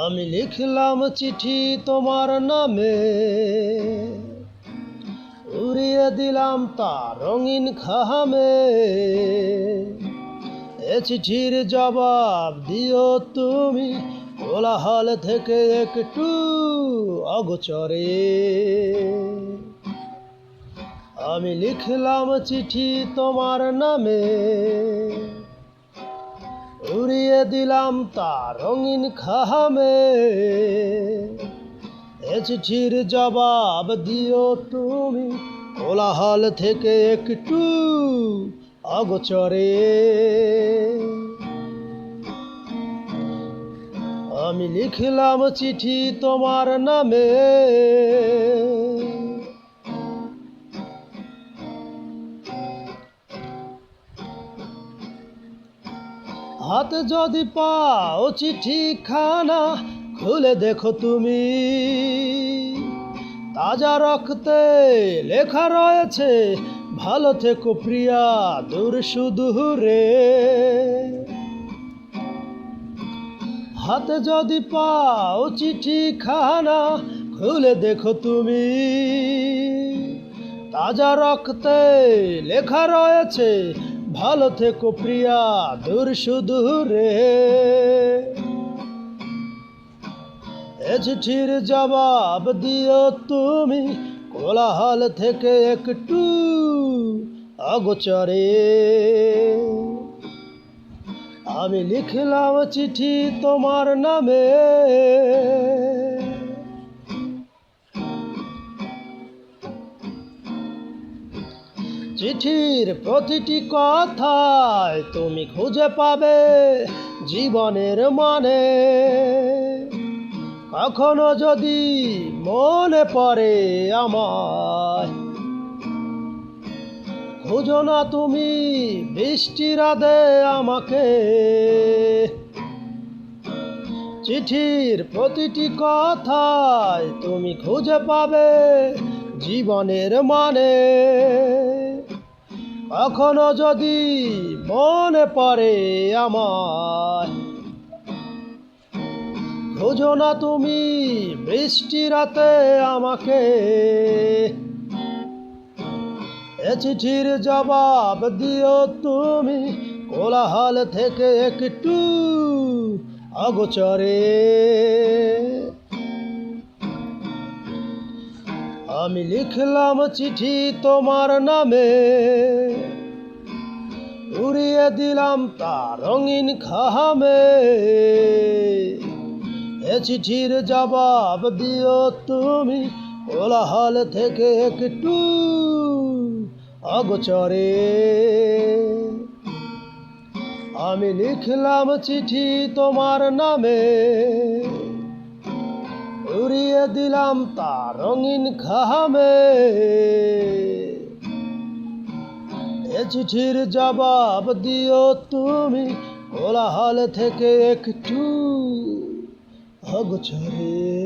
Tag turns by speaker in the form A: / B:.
A: আমি লিখলাম চিঠি তোমার নামে, উড়িয়ে দিলাম তার রঙিন খামে। এ চিঠির জবাব দিও তুমি কোলাহল থেকে একটু অগোচরে। আমি লিখলাম চিঠি তোমার নামে, উড়িয়ে দিলাম তার রঙিন খামে। এ চিঠির জবাব দিও তুমি কোলাহল থেকে একটু অগোচরে। আমি লিখলাম চিঠি তোমার নামে, হাতে যদি পাও চিঠিখানা খুলে দেখো তুমি, তাজা রক্তে লেখা রয়েছে ভালো থেকো প্রিয়া দূর সুদূরে। হাতে যদি পাও চিঠিখানা খুলে দেখো তুমি, তাজা রক্তে লেখা রয়েছে ভালো থেকো প্রিয়া দূর সুদূরে। এ চিঠির জবাব দিও তুমি কোলাহল থেকে একটু অগোচরে। আমি লিখলাম চিঠি তোমার নামে, চিঠির প্রতিটি কথায় তুমি খুঁজে পাবে জীবনের মানে। কখনো যদি মনে পড়ে আমায়, খুঁজো না তুমি বৃষ্টি রাতে আমাকে। চিঠির প্রতিটি কথায় তুমি খুঁজে পাবে জীবনের মানে। কখনো যদি মনে পড়ে আমায়, খুঁজো না তুমি বৃষ্টি রাতে আমাকে। এ চিঠির জবাব দিও তুমি কোলাহল থেকে একটু অগোচরে। আমি লিখলাম চিঠি তোমার নামে, উড়িয়ে দিলাম তার রঙিন খামে। এ চিঠির জবাব দিও তুমি কোলাহল থেকে একটু অগোচরে। আমি লিখলাম চিঠি তোমার নামে, উড়িয়ে দিলাম তার রঙিন খামে। এ চিঠির জবাব দিও তুমি কোলাহল থেকে একটু অগোচরে।